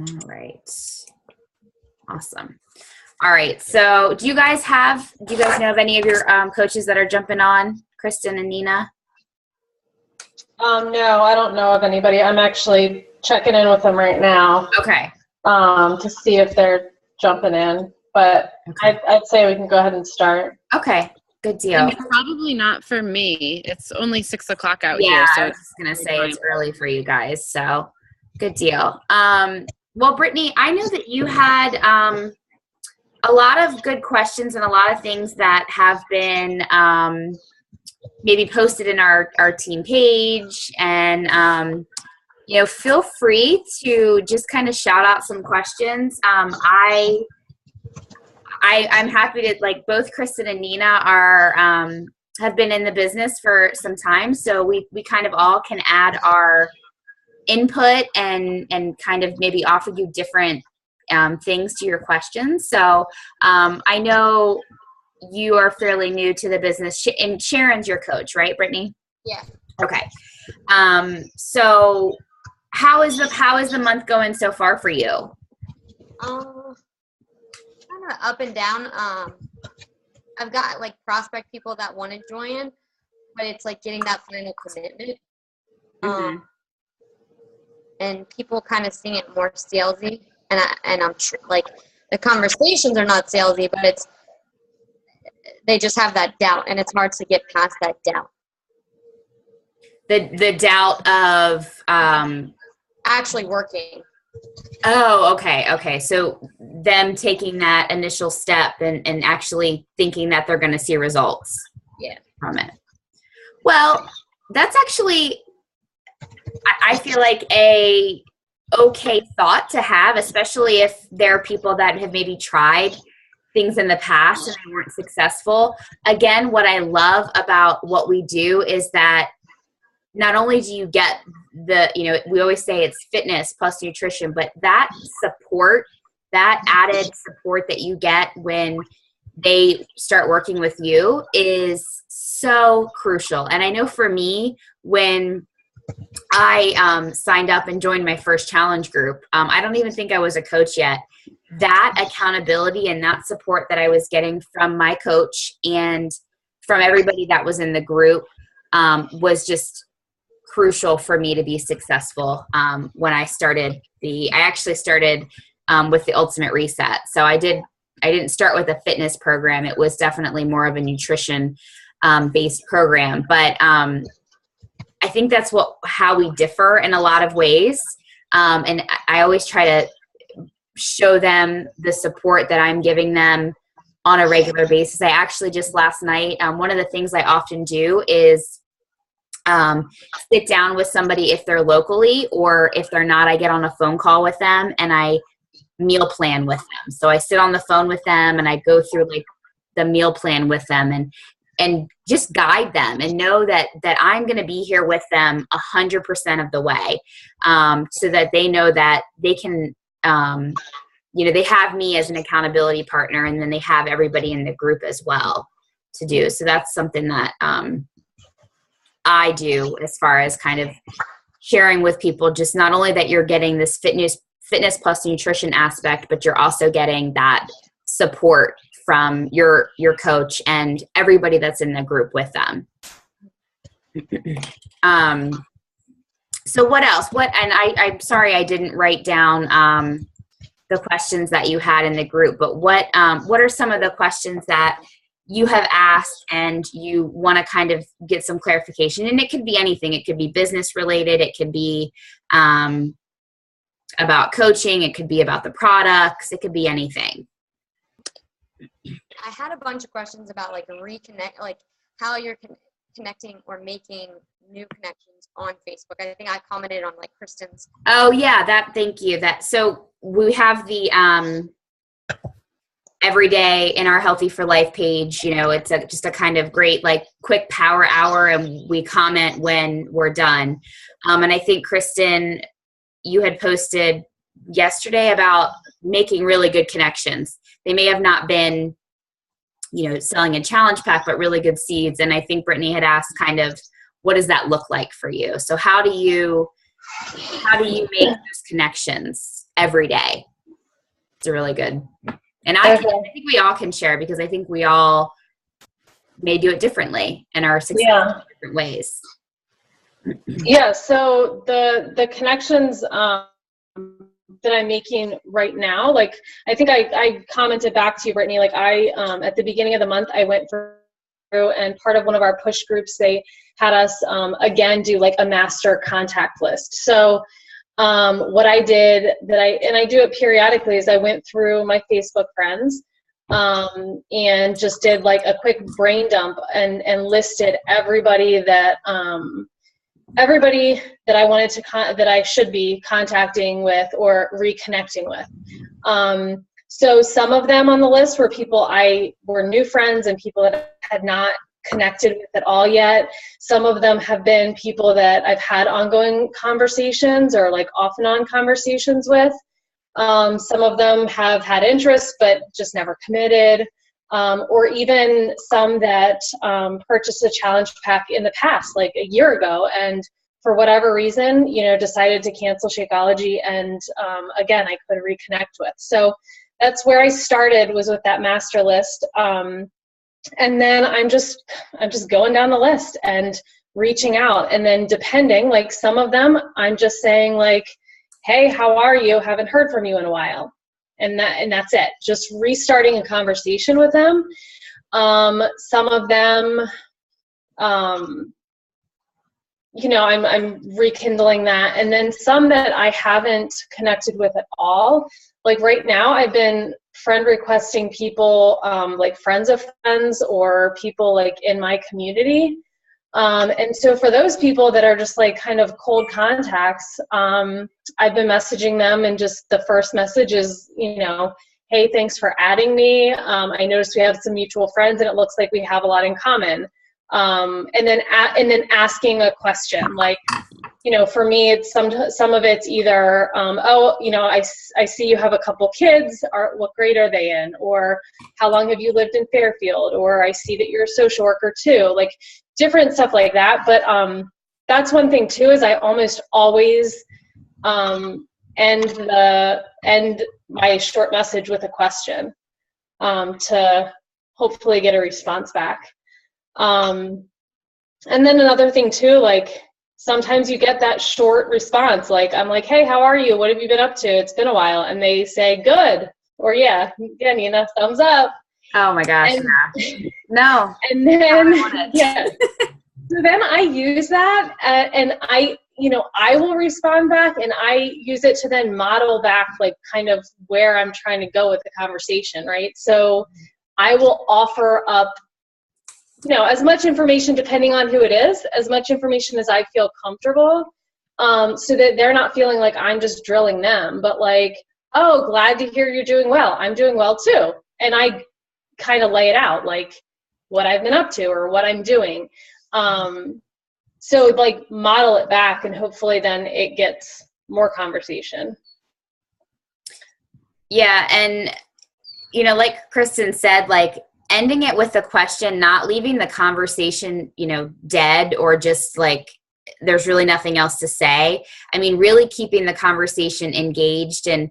All right. Awesome. All right. So do you guys know of any of your coaches that are jumping on, Kristen and Nina? No, I don't know of anybody. I'm actually checking in with them right now. Okay. To see if they're jumping in, but Okay. I'd say we can go ahead and start. Okay. Good deal. And it's probably not for me. It's only 6 o'clock out here. Yeah, So I was just going to say it's early for you guys. So good deal. Well, Brittany, I know that you had a lot of good questions and a lot of things that have been maybe posted in our team page. And, feel free to just kind of shout out some questions. I'm happy to, like, both Kristen and Nina are have been in the business for some time, so we kind of all can add our input and kind of maybe offer you different things to your questions. So I know you are fairly new to the business, and Sharon's your coach, right, Brittany? Yeah. Okay. So how is the month going so far for you? Kind of up and down. I've got like prospect people that want to join, but it's like getting that final commitment. Mm-hmm. And people kind of seeing it more salesy, and I'm like the conversations are not salesy, but they just have that doubt, and it's hard to get past that doubt. The doubt of actually working. Oh, okay. So them taking that initial step and actually thinking that they're going to see results from it. Well, that's actually, I feel like a okay thought to have, especially if there are people that have maybe tried things in the past and they weren't successful. Again, what I love about what we do is that not only do you get we always say it's fitness plus nutrition, but that support, that added support that you get when they start working with you is so crucial. And I know for me, when I signed up and joined my first challenge group, I don't even think I was a coach yet. That accountability and that support that I was getting from my coach and from everybody that was in the group was just crucial for me to be successful. When I started I actually started with the Ultimate Reset. So I didn't start with a fitness program. It was definitely more of a nutrition based program. But I think that's how we differ in a lot of ways. And I always try to show them the support that I'm giving them on a regular basis. I actually just last night, one of the things I often do is sit down with somebody if they're locally, or if they're not, I get on a phone call with them and I meal plan with them. So I sit on the phone with them and I go through like the meal plan with them and just guide them and know that I'm going to be here with them 100% of the way, so that they know that they can, they have me as an accountability partner, and then they have everybody in the group as well to do. So that's something that I do as far as kind of sharing with people, just not only that you're getting this fitness plus nutrition aspect, but you're also getting that support from your coach and everybody that's in the group with them. So what else? I'm sorry I didn't write down the questions that you had in the group, but what are some of the questions that you have asked and you want to kind of get some clarification? And it could be anything. It could be business related. It could be about coaching. It could be about the products. It could be anything. I had a bunch of questions about like like how you're connecting or making new connections on Facebook. I think I commented on like Kristen's. Oh yeah, thank you. So we have the every day in our Healthy for Life page, it's just a kind of great, like, quick power hour, and we comment when we're done. And I think, Kristen, you had posted yesterday about making really good connections. They may have not been, selling a challenge pack, but really good seeds. And I think Brittany had asked kind of, what does that look like for you? So how do you how do you make those connections every day? It's a really good, and I think we all can share, because I think we all may do it differently and are successful in different ways. Yeah, so the connections that I'm making right now, like I think I commented back to you, Brittany, like I at the beginning of the month I went through, and part of one of our push groups, they had us again do like a master contact list. So what I did and I do it periodically, is I went through my Facebook friends and just did like a quick brain dump and listed everybody that I wanted to that I should be contacting with or reconnecting with. So some of them on the list were people were new friends and people that I had not connected with at all yet. Some of them have been people that I've had ongoing conversations or like off and on conversations with. Some of them have had interest but just never committed. Or even some that purchased a challenge pack in the past, like a year ago, and for whatever reason, decided to cancel Shakeology, and again, I could reconnect with. So that's where I started, was with that master list. And then I'm just going down the list and reaching out, and then depending, like some of them, I'm just saying like, hey, how are you? Haven't heard from you in a while. And that's it. Just restarting a conversation with them. Some of them, I'm rekindling that. And then some that I haven't connected with at all. Like right now, I've been friend requesting people, like friends of friends or people like in my community. And so for those people that are just like kind of cold contacts, I've been messaging them, and just the first message is, hey, thanks for adding me. I noticed we have some mutual friends and it looks like we have a lot in common. And then asking a question, like, for me, it's some of it's either, I see you have a couple kids. What grade are they in? Or how long have you lived in Fairfield? Or I see that you're a social worker too. Like different stuff like that. But that's one thing too, is I almost always end my short message with a question to hopefully get a response back. And then another thing too, like sometimes you get that short response. Like I'm like, hey, how are you? What have you been up to? It's been a while. And they say, good. Or yeah, Nina, thumbs up. Oh my gosh. And, no. And then, yeah. So then I use that and I will respond back, and I use it to then model back like kind of where I'm trying to go with the conversation, right? So I will offer up, as much information, depending on who it is, as much information as I feel comfortable, so that they're not feeling like I'm just drilling them, but like, oh, glad to hear you're doing well. I'm doing well too. And I kind of lay it out, like what I've been up to or what I'm doing. So like model it back, and hopefully then it gets more conversation. Yeah. And, like Kristen said, like ending it with a question, not leaving the conversation, dead or just like there's really nothing else to say. I mean, really keeping the conversation engaged, and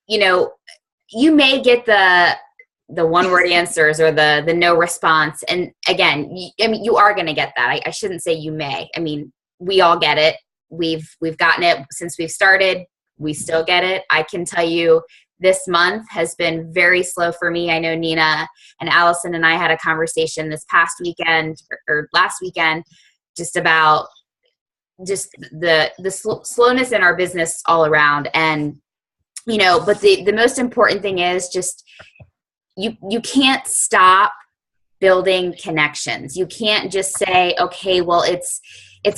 you may get the one-word answers or the no response. And again, you are going to get that. I shouldn't say you may. I mean, we all get it. We've gotten it since we've started. We still get it. I can tell you this month has been very slow for me. I know Nina and Allison and I had a conversation this past weekend or last weekend just about just the slowness in our business all around. And, but the most important thing is just you can't stop building connections. You can't just say, okay, well, it's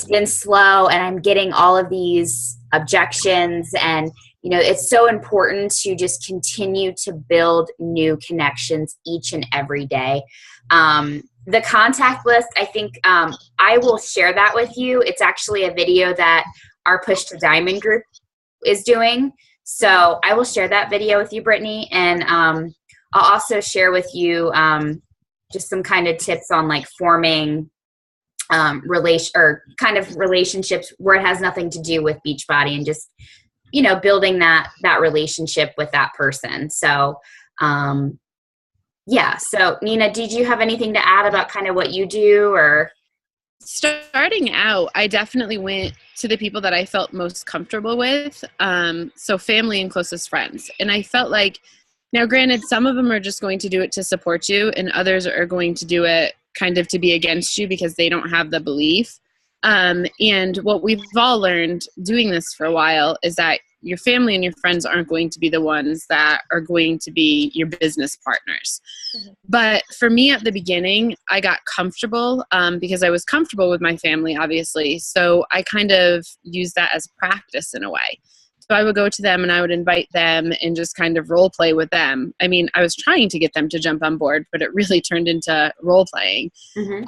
been slow and I'm getting all of these objections, and it's so important to just continue to build new connections each and every day. The contact list, I think I will share that with you. It's actually a video that our Push to Diamond group is doing. So I will share that video with you, Brittany. And I'll also share with you just some kind of tips on like forming relation or kind of relationships where it has nothing to do with Beachbody, and just, you know, building that relationship with that person. So, yeah. So Nina, did you have anything to add about kind of what you do? Or starting out, I definitely went to the people that I felt most comfortable with. So family and closest friends. And I felt like, now granted, some of them are just going to do it to support you, and others are going to do it kind of to be against you because they don't have the belief. And what we've all learned doing this for a while is that your family and your friends aren't going to be the ones that are going to be your business partners. Mm-hmm. But for me at the beginning, I got comfortable because I was comfortable with my family, obviously. So I kind of used that as practice in a way. So I would go to them and I would invite them and just kind of role play with them. I mean, I was trying to get them to jump on board, but it really turned into role playing. Mm-hmm.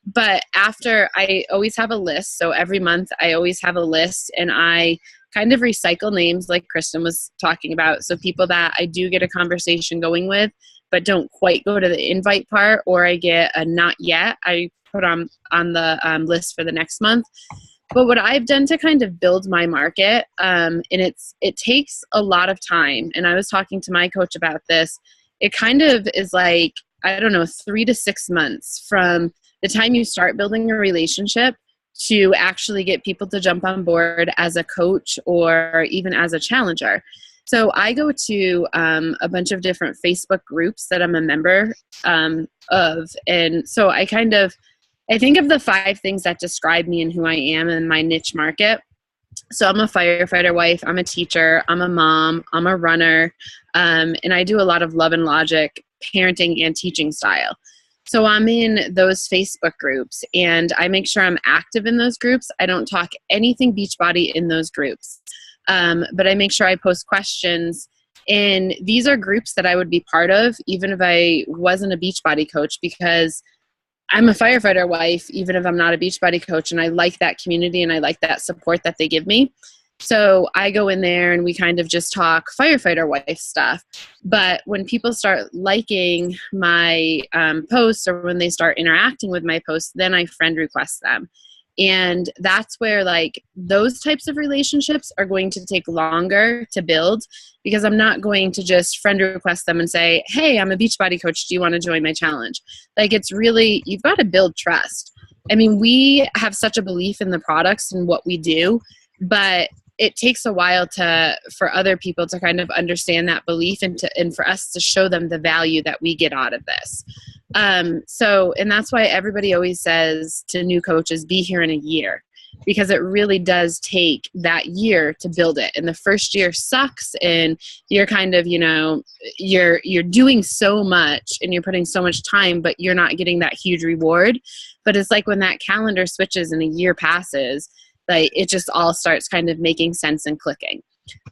But after, I always have a list. So every month I always have a list, and I kind of recycle names like Kristen was talking about. So people that I do get a conversation going with, but don't quite go to the invite part, or I get a not yet, I put on the list for the next month. But what I've done to kind of build my market, and it takes a lot of time. And I was talking to my coach about this. It kind of is like, I don't know, 3 to 6 months from the time you start building a relationship to actually get people to jump on board as a coach or even as a challenger. So I go to a bunch of different Facebook groups that I'm a member of. And so I think of the 5 things that describe me and who I am in my niche market. So I'm a firefighter wife, I'm a teacher, I'm a mom, I'm a runner, and I do a lot of love and logic parenting and teaching style. So I'm in those Facebook groups, and I make sure I'm active in those groups. I don't talk anything Beachbody in those groups, but I make sure I post questions. And these are groups that I would be part of even if I wasn't a Beachbody coach, because I'm a firefighter wife, even if I'm not a Beachbody coach, and I like that community and I like that support that they give me. So I go in there and we kind of just talk firefighter wife stuff. But when people start liking my posts, or when they start interacting with my posts, then I friend request them. And that's where, like, those types of relationships are going to take longer to build, because I'm not going to just friend request them and say, hey, I'm a Beachbody coach, do you want to join my challenge? Like, it's really, you've got to build trust. I mean, we have such a belief in the products and what we do, but it takes a while for other people to kind of understand that belief, and for us to show them the value that we get out of this. And that's why everybody always says to new coaches, be here in a year, because it really does take that year to build it. And the first year sucks, and you're kind of, you're doing so much and you're putting so much time, but you're not getting that huge reward. But it's like when that calendar switches and a year passes, like, it just all starts kind of making sense and clicking.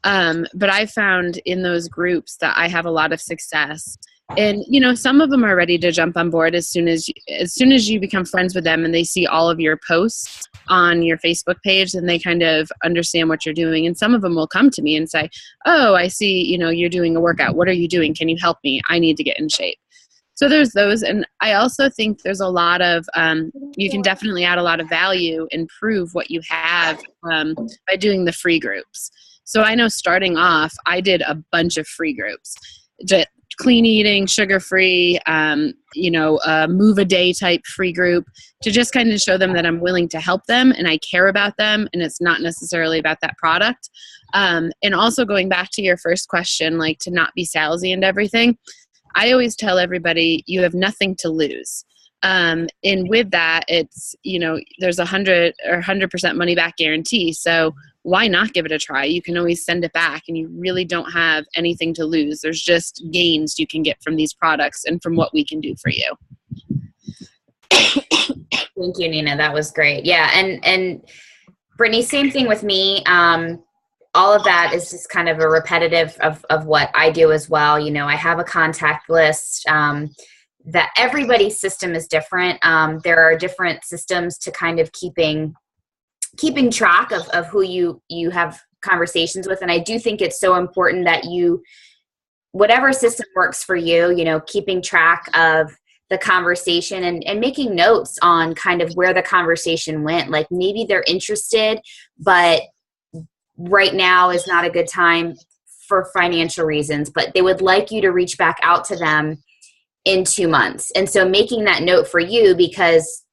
But I found in those groups that I have a lot of success. And, some of them are ready to jump on board as soon as you become friends with them and they see all of your posts on your Facebook page, and they kind of understand what you're doing. And some of them will come to me and say, oh, I see, you're doing a workout. What are you doing? Can you help me? I need to get in shape. So there's those. And I also think there's a lot of, you can definitely add a lot of value and prove what you have by doing the free groups. So I know starting off, I did a bunch of free groups. Just clean eating, sugar-free, move a day type free group, to just kind of show them that I'm willing to help them and I care about them, and it's not necessarily about that product. And also going back to your first question, like, to not be salesy and everything, I always tell everybody you have nothing to lose. And with that, it's, there's 100% money back guarantee. So why not give it a try? You can always send it back, and you really don't have anything to lose. There's just gains you can get from these products and from what we can do for you. Thank you, Nina. That was great. Yeah. And Brittany, same thing with me. All of that is just kind of a repetitive of what I do as well. I have a contact list. That everybody's system is different. There are different systems to kind of keeping track of who you have conversations with. And I do think it's so important that whatever system works for you, keeping track of the conversation and making notes on kind of where the conversation went. Like maybe they're interested, but right now is not a good time for financial reasons, but they would like you to reach back out to them in 2 months. And so making that note for you, because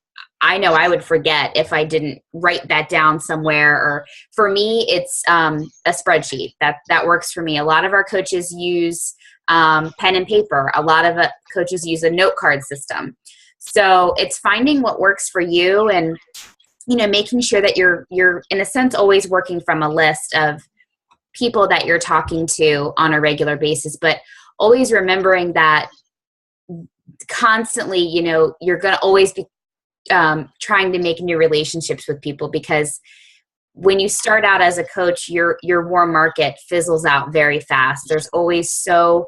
I know I would forget if I didn't write that down somewhere. Or for me, it's a spreadsheet that works for me. A lot of our coaches use pen and paper. A lot of coaches use a note card system. So it's finding what works for you, and making sure that you're in a sense always working from a list of people that you're talking to on a regular basis, but always remembering that constantly, you're going to always be trying to make new relationships with people, because when you start out as a coach, your warm market fizzles out very fast. There's only so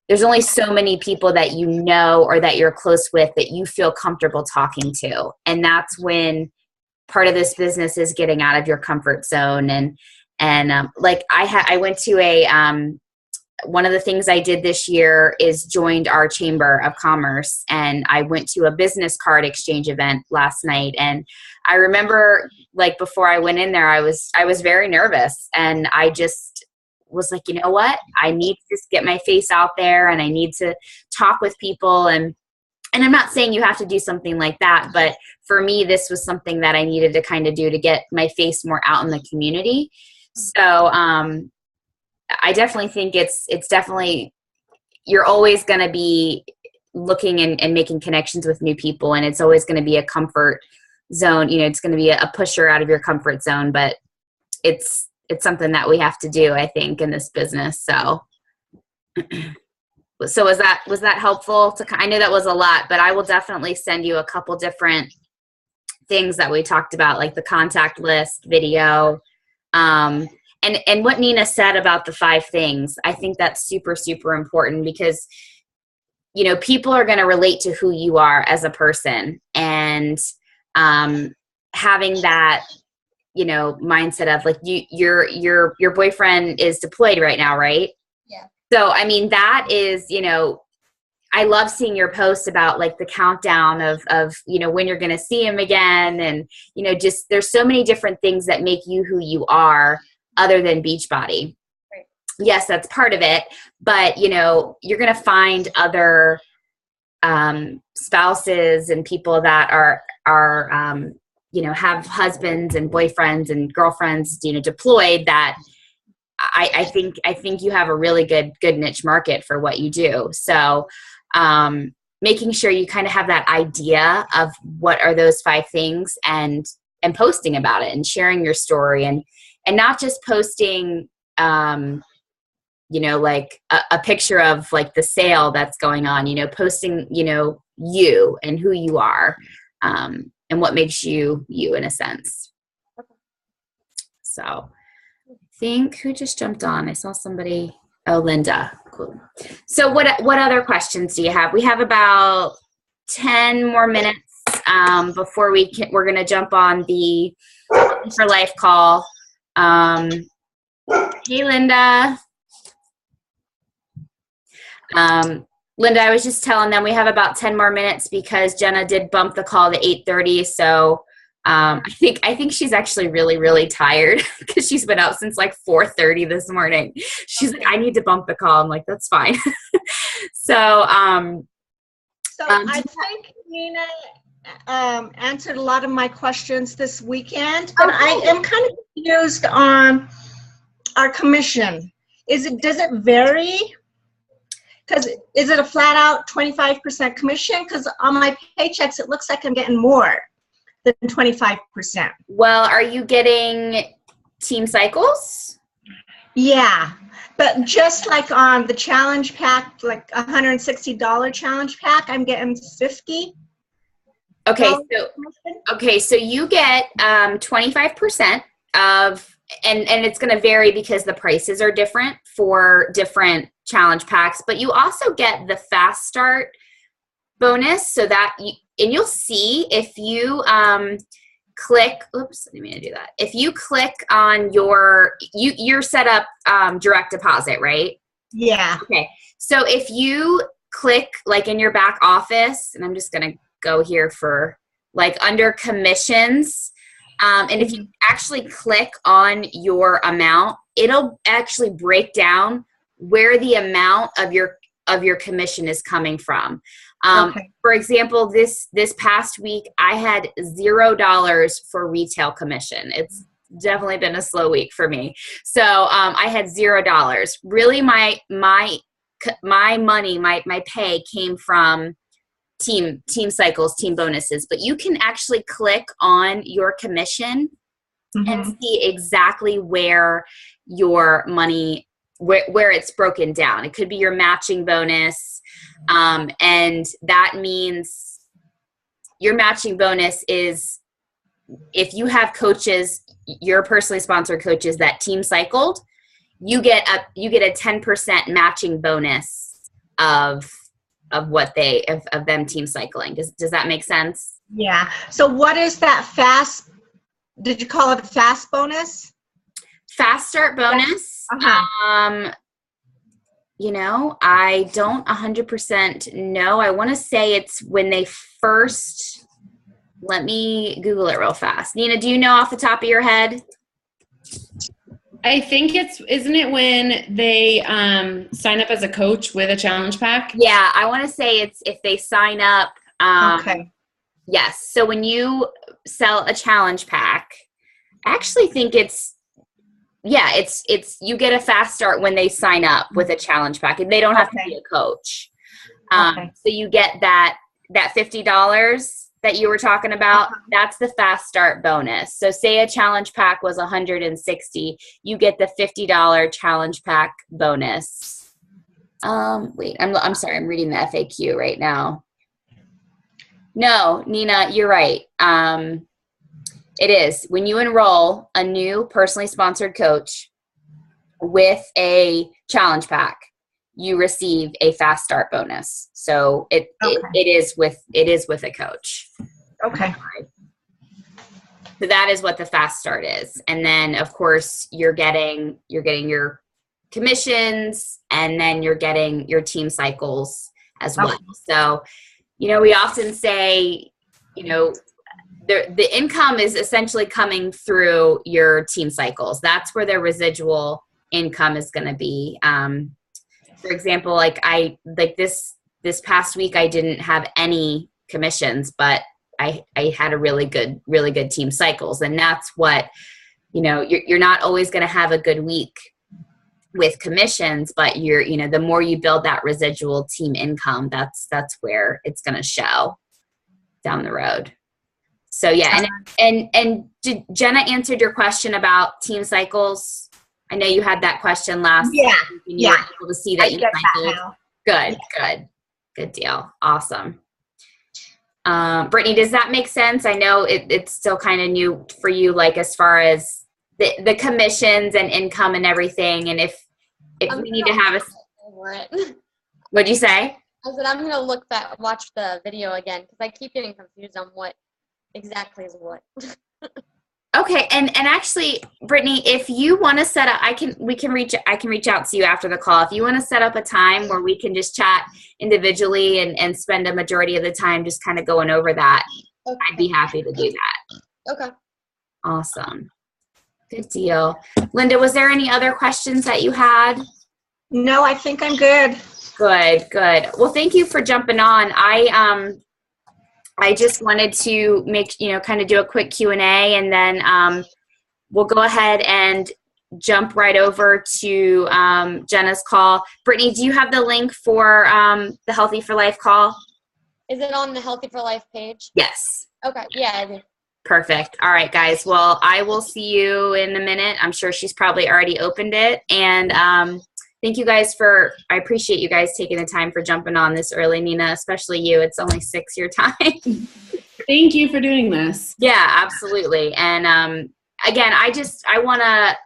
many people that or that you're close with that you feel comfortable talking to. And that's when part of this business is getting out of your comfort zone. And like I went to one of the things I did this year is joined our Chamber of Commerce, and I went to a business card exchange event last night. And I remember, like, before I went in there, I was very nervous, and I just was like, you know what? I need to just get my face out there, and I need to talk with people. And I'm not saying you have to do something like that, but for me, this was something that I needed to kind of do to get my face more out in the community. So, I definitely think it's definitely, you're always going to be looking and making connections with new people, and it's always going to be a comfort zone. It's going to be a pusher out of your comfort zone, but it's something that we have to do, I think, in this business. So was that helpful? I know that was a lot, but I will definitely send you a couple different things that we talked about, like the contact list video, and what Nina said about the 5 things. I think that's super, super important, because, people are going to relate to who you are as a person, and having that, mindset of like your boyfriend is deployed right now, right? Yeah. So, I mean, that is, I love seeing your posts about like the countdown of when you're going to see him again. And, just there's so many different things that make you who you are, other than Beachbody. Right. Yes, that's part of it, but you're going to find other spouses and people that are have husbands and boyfriends and girlfriends deployed, that I think you have a really good niche market for what you do. So making sure you kind of have that idea of what are those 5 things, and posting about it and sharing your story, and not just posting, like a picture of like the sale that's going on, posting, you and who you are, and what makes you in a sense. So I think, who just jumped on? I saw somebody. Oh, Linda. Cool. So what other questions do you have? We have about 10 more minutes before we're going to jump on the For Life call. Hey, Linda. Linda, I was just telling them we have about 10 more minutes, because Jenna did bump the call to 8:30. So I think she's actually really, really tired, because she's been up since like 4:30 this morning. She's like, I need to bump the call. I'm like, that's fine. So I think Nina answered a lot of my questions this weekend, but I am kind of confused on our commission. Does it vary? Because is it a flat out 25% commission? Because on my paychecks, it looks like I'm getting more than 25%. Well, are you getting Team Cycles? Yeah, but just like on the challenge pack, like $160 challenge pack, I'm getting 50. Okay, so you get 25% of, and it's going to vary because the prices are different for different challenge packs, but you also get the fast start bonus, so that you'll see if you click, oops, I didn't mean to do that. If you click on you're set up direct deposit, right? Yeah. Okay. So if you click like in your back office, and I'm just going to go here for like under commissions. And if you actually click on your amount, it'll actually break down where the amount of your commission is coming from. For example, this past week, I had $0 for retail commission. It's definitely been a slow week for me. So I had $0. Really, my money, my pay came from team cycles, team bonuses. But you can actually click on your commission and see exactly where your money, where it's broken down. It could be your matching bonus. And that means your matching bonus is if you have coaches, your personally sponsored coaches that team cycled, you get a 10% matching bonus of them team cycling. Does that make sense? Yeah. So what is that fast? Did you call it a fast bonus? Fast start bonus. You know, I don't 100% know. I want to say it's when they first, let me Google it real fast. Nina, do you know off the top of your head? I think isn't it when they sign up as a coach with a challenge pack? Yeah, I want to say it's if they sign up. Yes. So when you sell a challenge pack, I actually think it's you get a fast start when they sign up with a challenge pack, and they don't have to be a coach. So you get that $50 that you were talking about. That's the fast start bonus. So say a challenge pack was $160, you get the $50 challenge pack bonus. Wait, I'm sorry, I'm reading the FAQ right now. No, Nina, you're right. It is when you enroll a new personally sponsored coach with a challenge pack, you receive a fast start bonus. So it is with a coach. Okay. So that is what the fast start is. And then of course you're getting your commissions, and then you're getting your team cycles as well. So, you know, we often say, you know, the income is essentially coming through your team cycles. That's where their residual income is going to be. For example, this past week, I didn't have any commissions, but I had a really good team cycles. And that's what, you know, you're not always going to have a good week with commissions, but the more you build that residual team income, that's where it's going to show down the road. So yeah, and did Jenna answered your question about team cycles? I know you had that question last. Yeah. You were able to see that you cycled. Good deal. Awesome. Brittany, does that make sense? I know it's still kind of new for you, like as far as the commissions and income and everything. And if we need to have what'd you say? I said I'm gonna watch the video again because I keep getting confused on what exactly is what. Okay, and actually, Brittany, if you want to set up, I can reach out to you after the call. If you want to set up a time where we can just chat individually and spend a majority of the time just kind of going over that, I'd be happy to do that. Okay. Awesome. Good deal. Linda, was there any other questions that you had? No, I think I'm good. Good. Well, thank you for jumping on. I just wanted to kind of do a quick Q&A, and then we'll go ahead and jump right over to Jenna's call. Brittany, do you have the link for the Healthy for Life call? Is it on the Healthy for Life page? Yes. Okay. Yeah, I do. Perfect. All right, guys. Well, I will see you in a minute. I'm sure she's probably already opened it. And thank you guys I appreciate you guys taking the time for jumping on this early, Nina, especially you. It's only 6 your time. Thank you for doing this. Yeah, absolutely. And again, I want to,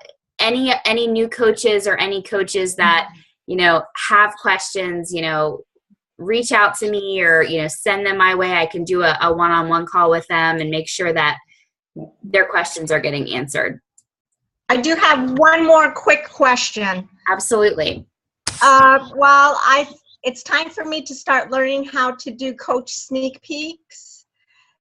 any new coaches or any coaches that, have questions, reach out to me or, send them my way. I can do a one-on-one call with them and make sure that their questions are getting answered. I do have one more quick question. Absolutely. Well, it's time for me to start learning how to do coach sneak peeks.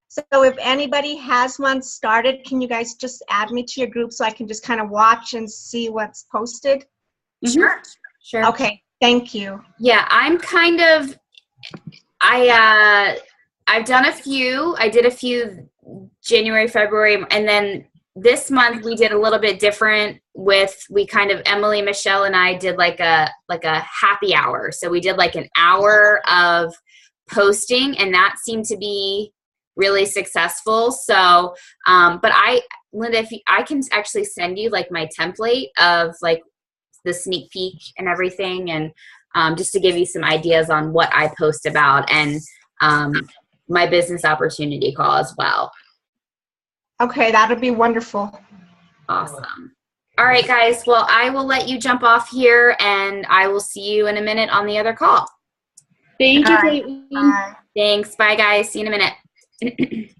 So if anybody has one started, can you guys just add me to your group so I can just kind of watch and see what's posted? Sure. Sure. Okay, thank you. Yeah, I'm kind of, I've done a few. I did a few January, February, and then this month we did a little bit different Emily, Michelle, and I did like a happy hour. So we did like an hour of posting, and that seemed to be really successful. So, but Linda, I can actually send you like my template of like the sneak peek and everything, and just to give you some ideas on what I post about, and my business opportunity call as well. Okay, that would be wonderful. Awesome. All right, guys. Well, I will let you jump off here, and I will see you in a minute on the other call. Thank you, All right. Caitlin. Bye. Thanks. Bye, guys. See you in a minute.